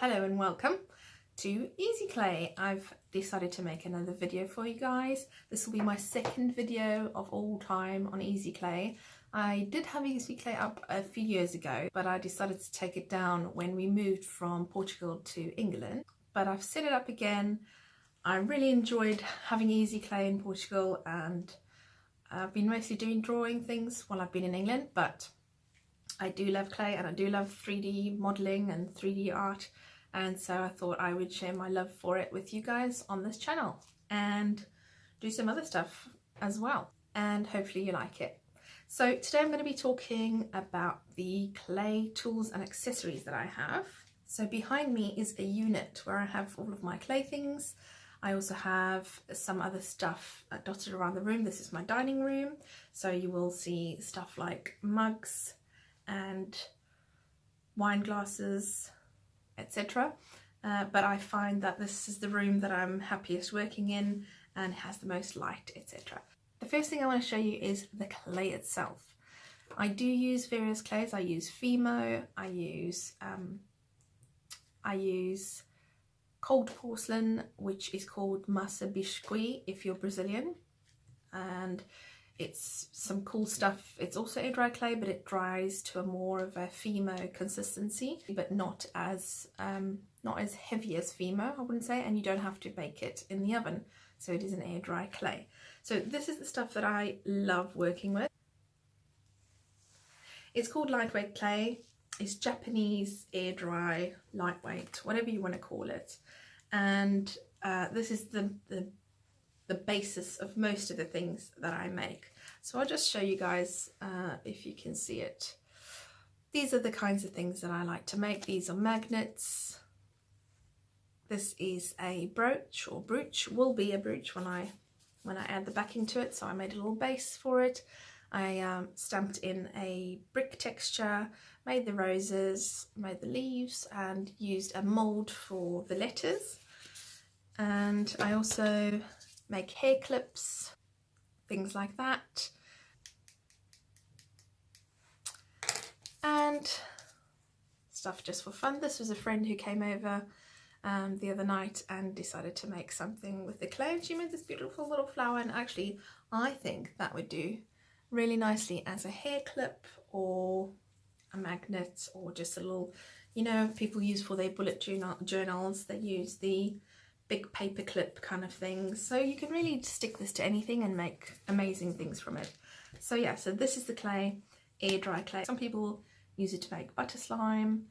Hello and welcome to EeziClay. I've decided to make another video for you guys. This will be my second video of all time on EeziClay. I did have EeziClay up a few years ago, but I decided to take it down when we moved from Portugal to England. But I've set it up again. I really enjoyed having EeziClay in Portugal, and I've been mostly doing drawing things while I've been in England, but I do love clay and I do love 3D modelling and 3D art. And so I thought I would share my love for it with you guys on this channel and do some other stuff as well, and hopefully you like it. So today I'm going to be talking about the clay tools and accessories that I have. So behind me is a unit where I have all of my clay things. I also have some other stuff dotted around the room. This is my dining room, so you will see stuff like mugs and wine glasses, etc. But I find that this is the room that I'm happiest working in and has the most light, etc. The first thing I want to show you is the clay itself. I do use various clays. I use Fimo, I use cold porcelain, which is called massa biscuit if you're Brazilian, and it's some cool stuff. It's also air dry clay, but it dries to a more of a Fimo consistency, but not as heavy as Fimo, I wouldn't say, and you don't have to bake it in the oven, so it is an air dry clay. So this is the stuff that I love working with. It's called lightweight clay. It's Japanese air dry, lightweight, whatever you want to call it, and this is the basis of most of the things that I make. So I'll just show you guys if you can see it. These are the kinds of things that I like to make. These are magnets. This is a brooch, or brooch, will be a brooch when I add the backing to it. So I made a little base for it. I stamped in a brick texture, made the roses, made the leaves, and used a mold for the letters. And I also make hair clips, things like that, and stuff just for fun. This was a friend who came over the other night and decided to make something with the clay, and she made this beautiful little flower, and actually I think that would do really nicely as a hair clip or a magnet, or just a little, you know, people use for their bullet journals, they use the big paper clip kind of things. So you can really stick this to anything and make amazing things from it. So yeah, so this is the clay, air dry clay. Some people use it to make butter slime,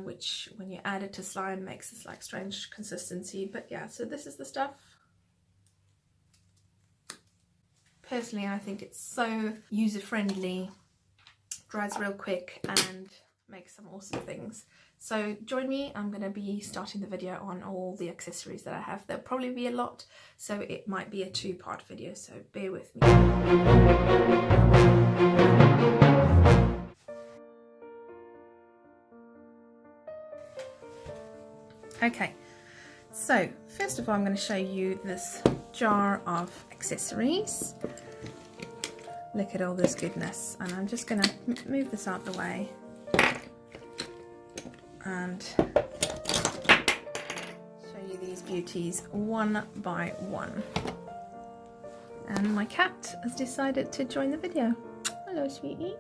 which when you add it to slime makes this like strange consistency. But yeah, so this is the stuff. Personally, I think it's so user-friendly, dries real quick, and makes some awesome things. So join me, I'm going to be starting the video on all the accessories that I have. There'll probably be a lot, so it might be a two-part video, so bear with me. Okay, so first of all I'm going to show you this jar of accessories. Look at all this goodness, and I'm just going to move this out the way and show you these beauties one by one. And my cat has decided to join the video. Hello, sweetie.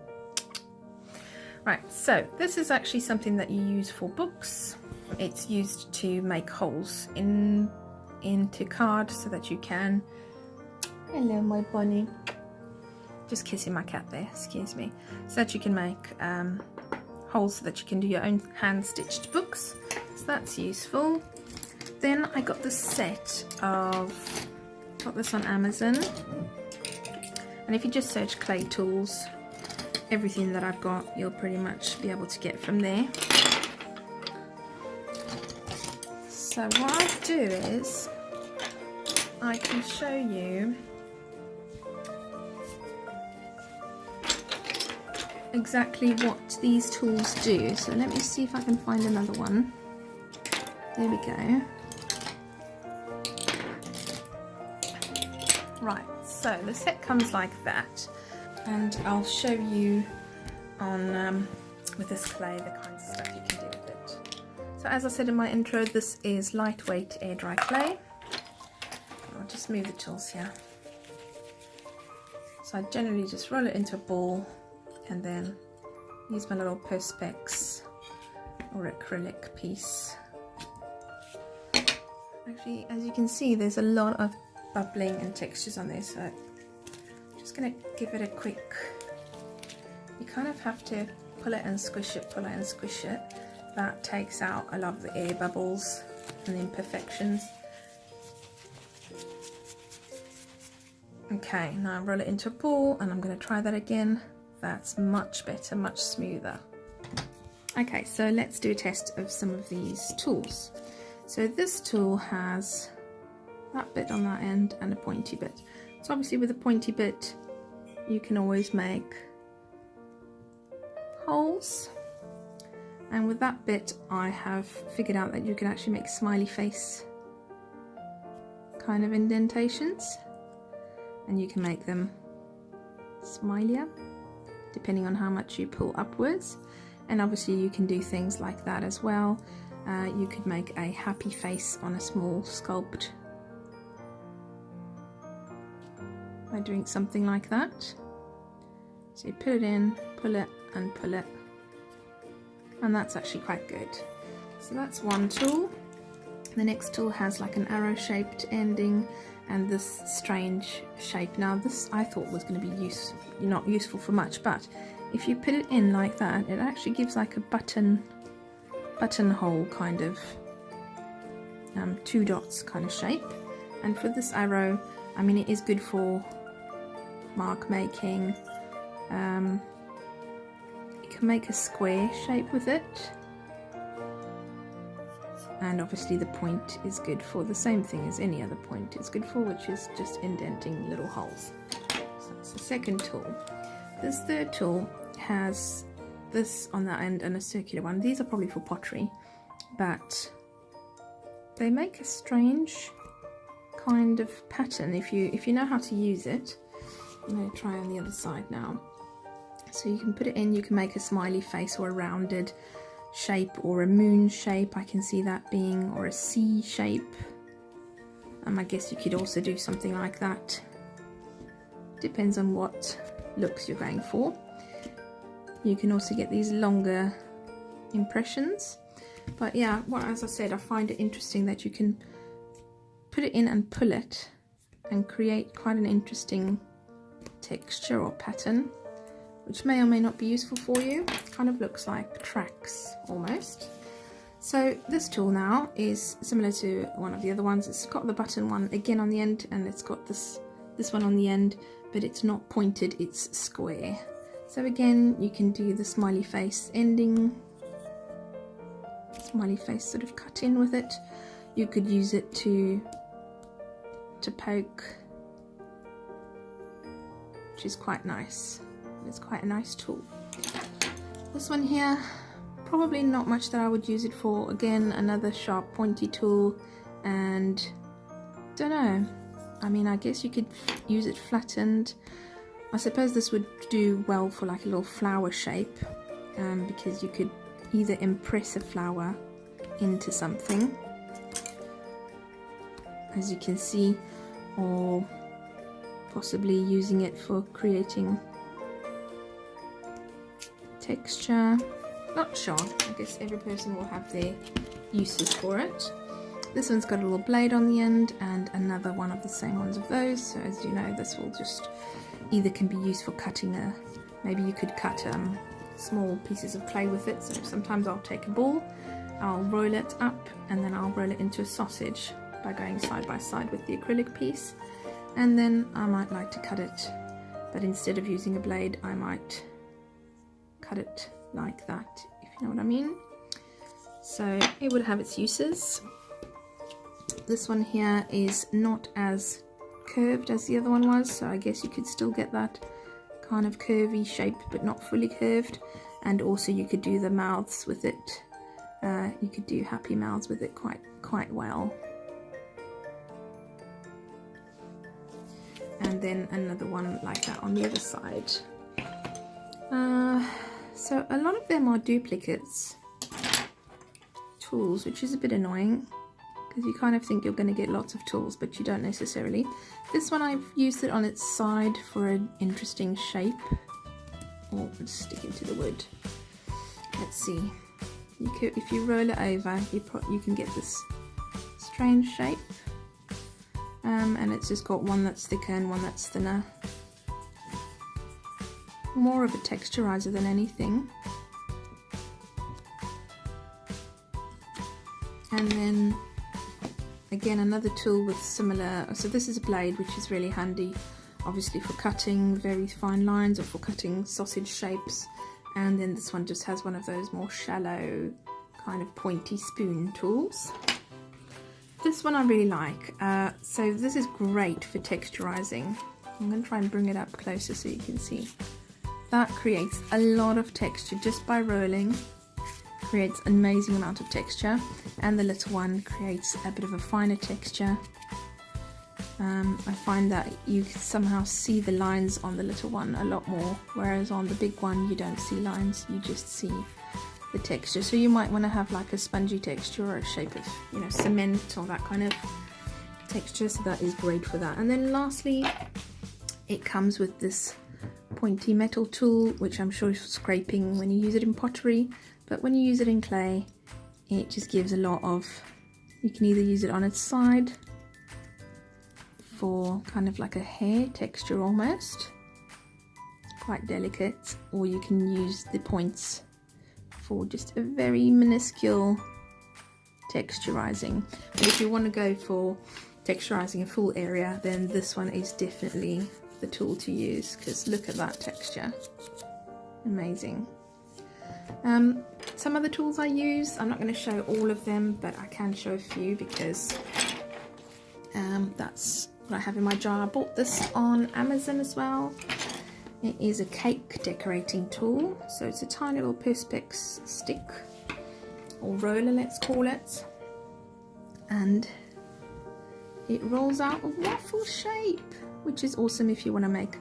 Right, so this is actually something that you use for books. It's used to make holes into card so that you can, hello my bunny, just kissing my cat there, excuse me, so that you can make holes so that you can do your own hand-stitched books. So that's useful. Then I got this set of, got this on Amazon, and if you just search clay tools, everything that I've got you'll pretty much be able to get from there. So what I'll do is I can show you exactly what these tools do. So let me see if I can find another one. There we go. Right, so the set comes like that, and I'll show you on with this clay the kinds of stuff you can do with it. So as I said in my intro, this is lightweight air dry clay. I'll just move the tools here. So I generally just roll it into a ball and then use my little Perspex or acrylic piece. Actually, as you can see, there's a lot of bubbling and textures on there, so I'm just going to give it a quick, you kind of have to pull it and squish it, pull it and squish it. That takes out a lot of the air bubbles and the imperfections. Okay, now I roll it into a ball and I'm going to try that again. That's much better, much smoother. Okay, so let's do a test of some of these tools. So this tool has that bit on that end and a pointy bit. So obviously with a pointy bit you can always make holes, and with that bit I have figured out that you can actually make smiley face kind of indentations, and you can make them smilier depending on how much you pull upwards. And obviously you can do things like that as well. You could make a happy face on a small sculpt by doing something like that. So you put it in, pull it and pull it, and that's actually quite good. So that's one tool. The next tool has like an arrow shaped ending and this strange shape. Now this I thought was going to be not useful for much, but if you put it in like that, it actually gives like a buttonhole kind of 2 dots kind of shape. And for this arrow, I mean, it is good for mark making. You can make a square shape with it, and obviously the point is good for the same thing as any other point is good for, which is just indenting little holes. So that's the second tool. This third tool has this on that end and a circular one. These are probably for pottery, but they make a strange kind of pattern if you know how to use it. I'm going to try on the other side now. So you can put it in, you can make a smiley face or a rounded shape or a moon shape, I can see that being, or a C shape. I guess you could also do something like that. Depends on what looks you're going for. You can also get these longer impressions. But yeah, well, as I said, I find it interesting that you can put it in and pull it and create quite an interesting texture or pattern, which may or may not be useful for you. It kind of looks like tracks almost. So this tool now is similar to one of the other ones. It's got the button one again on the end, and it's got this one on the end, but it's not pointed, it's square. So again, you can do the smiley face ending, smiley face sort of cut in with it. You could use it to poke, which is quite nice. It's quite a nice tool. This one here, probably not much that I would use it for. Again, another sharp pointy tool, and don't know, I mean, I guess you could use it flattened. I suppose this would do well for like a little flower shape, because you could either impress a flower into something, as you can see, or possibly using it for creating texture. Not sure, I guess every person will have their uses for it. This one's got a little blade on the end and another one of the same ones of those, so as you know, this will just either can be used for cutting maybe you could cut small pieces of clay with it. So sometimes I'll take a ball, I'll roll it up, and then I'll roll it into a sausage by going side by side with the acrylic piece, and then I might like to cut it, but instead of using a blade I might cut it like that, if you know what I mean. So it would have its uses. This one here is not as curved as the other one was, so I guess you could still get that kind of curvy shape but not fully curved. And also you could do the mouths with it. You could do happy mouths with it quite well. And then another one like that on the other side. So a lot of them are duplicates. tools, which is a bit annoying because you kind of think you're going to get lots of tools, but you don't necessarily. This one I've used it on its side for an interesting shape. Oh, let's stick into the wood. Let's see. If you roll it over, you can get this strange shape. And it's just got one that's thicker and one that's thinner. More of a texturizer than anything. And then again another tool with similar, so this is a blade which is really handy obviously for cutting very fine lines or for cutting sausage shapes, and then this one just has one of those more shallow kind of pointy spoon tools. This one I really like, so this is great for texturizing. I'm going to try and bring it up closer so you can see. That creates a lot of texture just by rolling. Creates an amazing amount of texture, and the little one creates a bit of a finer texture. I find that you can somehow see the lines on the little one a lot more, whereas on the big one you don't see lines, you just see the texture. So you might want to have like a spongy texture or a shape of, you know, cement or that kind of texture, so that is great for that. And then lastly, it comes with this pointy metal tool, which I'm sure is for scraping when you use it in pottery. But when you use it in clay, it just gives a lot of, you can either use it on its side for kind of like a hair texture almost, it's quite delicate, or you can use the points for just a very minuscule texturizing. But if you want to go for texturizing a full area, then this one is definitely the tool to use, because look at that texture, amazing. Some other tools I use, I'm not going to show all of them, but I can show a few because that's what I have in my jar. I bought this on Amazon as well. It is a cake decorating tool, so it's a tiny little perspex stick or roller, let's call it, and it rolls out a waffle shape, which is awesome if you want to make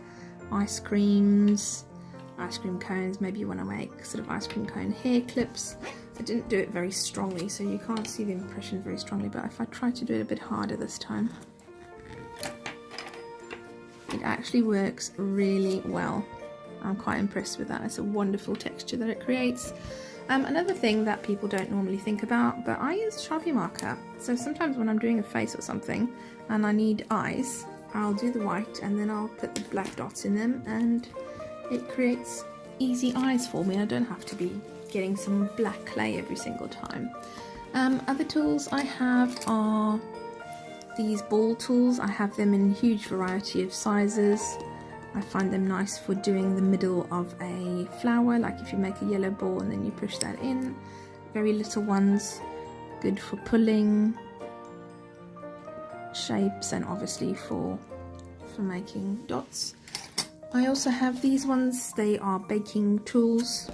ice creams, ice cream cones. Maybe you want to make sort of ice cream cone hair clips. I didn't do it very strongly, so you can't see the impression very strongly, but if I try to do it a bit harder this time, it actually works really well. I'm quite impressed with that. It's a wonderful texture that it creates. Another thing that people don't normally think about, but I use Sharpie marker. So sometimes when I'm doing a face or something and I need eyes, I'll do the white and then I'll put the black dots in them, and it creates easy eyes for me. I don't have to be getting some black clay every single time. Other tools I have are these ball tools. I have them in a huge variety of sizes. I find them nice for doing the middle of a flower, like if you make a yellow ball and then you push that in. Very little ones, good for pulling shapes and obviously for making dots. I also have these ones. They are baking tools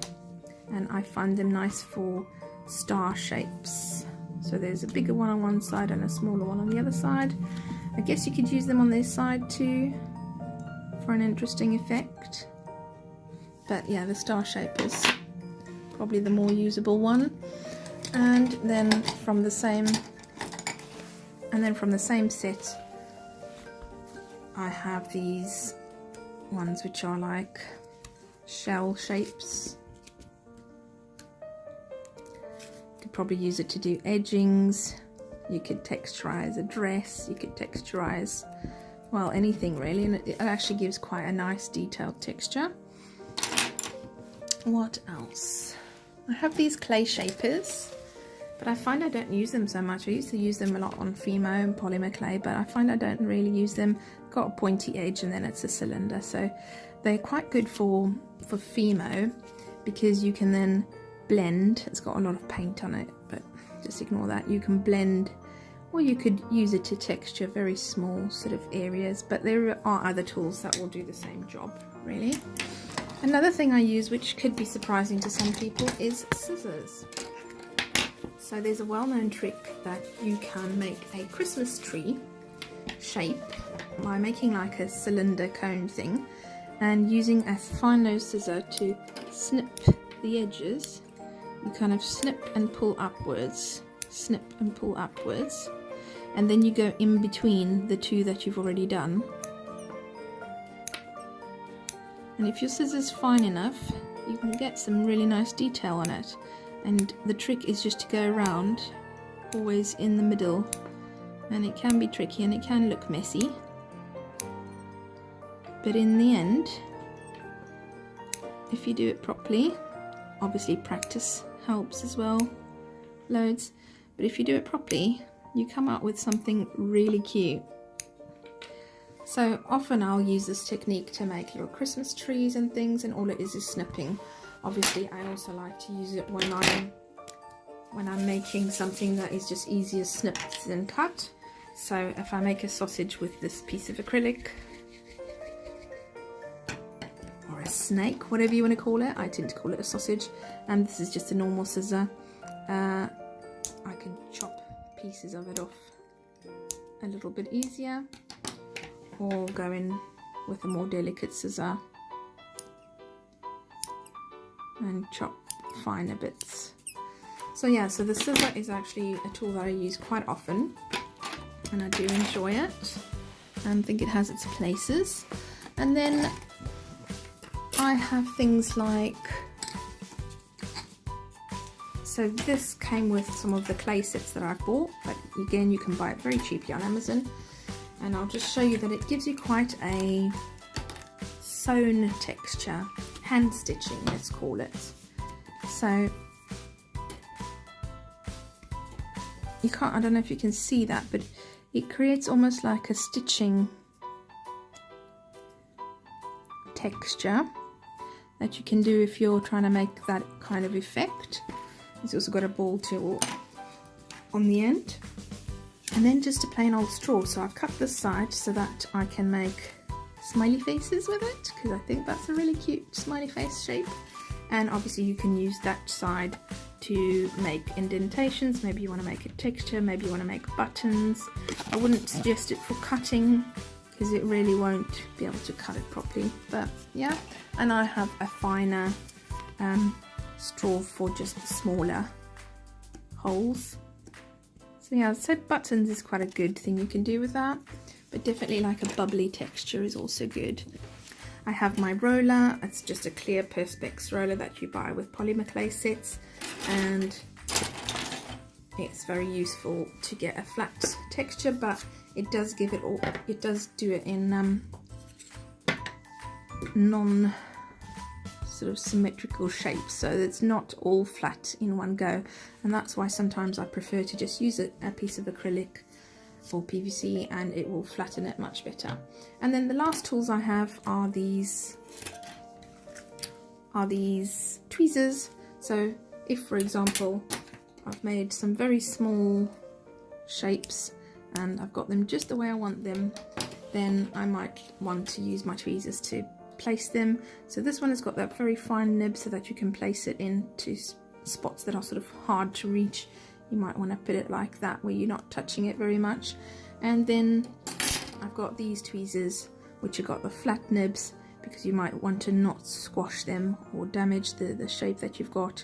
and I find them nice for star shapes. So there's a bigger one on one side and a smaller one on the other side. I guess you could use them on this side too for an interesting effect. But yeah, the star shape is probably the more usable one. And then from the same set, I have these ones which are like shell shapes. You could probably use it to do edgings. You could texturize a dress. You could texturize, well, anything really, and it actually gives quite a nice detailed texture. What else? I have these clay shapers, but I find I don't use them so much. I used to use them a lot on Fimo and Polymer clay, but I find I don't really use them. Got a pointy edge and then it's a cylinder, so they're quite good for Fimo because you can then blend. It's got a lot of paint on it, but just ignore that. You can blend, or you could use it to texture very small sort of areas, but there are other tools that will do the same job really. Another thing I use, which could be surprising to some people, is scissors. So there's a well-known trick that you can make a Christmas tree shape by making like a cylinder cone thing and using a fine nose scissor to snip the edges. you kind of snip and pull upwards, snip and pull upwards, and then you go in between the two that you've already done. And if your scissors fine enough, you can get some really nice detail on it. And the trick is just to go around, always in the middle. And it can be tricky and it can look messy. But in the end, if you do it properly, obviously practice helps as well, loads. But if you do it properly, you come out with something really cute. So often I'll use this technique to make little Christmas trees and things, and all it is snipping. Obviously I also like to use it when I'm making something that is just easier snipped than cut. So if I make a sausage with this piece of acrylic, or a snake, whatever you want to call it, I tend to call it a sausage, and this is just a normal scissor, I can chop pieces of it off a little bit easier, or go in with a more delicate scissor and chop finer bits. So yeah, so the scissor is actually a tool that I use quite often, and I do enjoy it and think it has its places. And then I have things like, so this came with some of the clay sets that I've bought, but again you can buy it very cheaply on Amazon. And I'll just show you that it gives you quite a sewn texture, hand stitching let's call it. So you can't, I don't know if you can see that, but it creates almost like a stitching texture that you can do if you're trying to make that kind of effect. It's also got a ball tool on the end. And then just a plain old straw. So I've cut this side so that I can make smiley faces with it, because I think that's a really cute smiley face shape. And obviously you can use that side to make indentations. Maybe you want to make a texture, maybe you want to make buttons. I wouldn't suggest it for cutting because it really won't be able to cut it properly, but yeah. And I have a finer straw for just the smaller holes. So yeah, so buttons is quite a good thing you can do with that, but definitely like a bubbly texture is also good. I have my roller. It's just a clear Perspex roller that you buy with Polymer clay sets, and it's very useful to get a flat texture, but it does give it all, it does do it in non sort of symmetrical shapes, so it's not all flat in one go, and that's why sometimes I prefer to just use a piece of acrylic or PVC, and it will flatten it much better. And then the last tools I have are these tweezers. So if, for example, I've made some very small shapes and I've got them just the way I want them, then I might want to use my tweezers to place them. So this one has got that very fine nib so that you can place it into spots that are sort of hard to reach. You might want to put it like that where you're not touching it very much. And then I've got these tweezers which have got the flat nibs, because you might want to not squash them or damage the shape that you've got,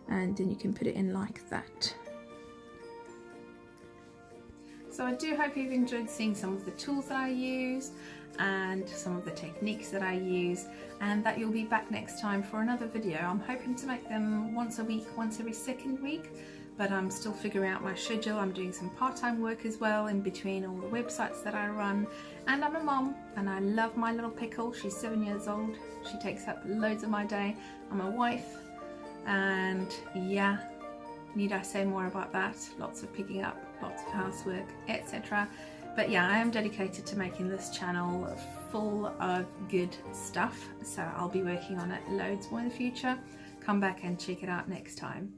and then you can put it in like that. So I do hope you've enjoyed seeing some of the tools that I use and some of the techniques that I use, and that you'll be back next time for another video. I'm hoping to make them once a week, once every second week, but I'm still figuring out my schedule. I'm doing some part-time work as well in between all the websites that I run, and I'm a mom and I love my little pickle. She's 7 years old. She takes up loads of my day. I'm a wife, and yeah, need I say more about that? Lots of picking up, lots of housework, etc. But yeah, I am dedicated to making this channel full of good stuff, so I'll be working on it loads more in the future. Come back and check it out next time.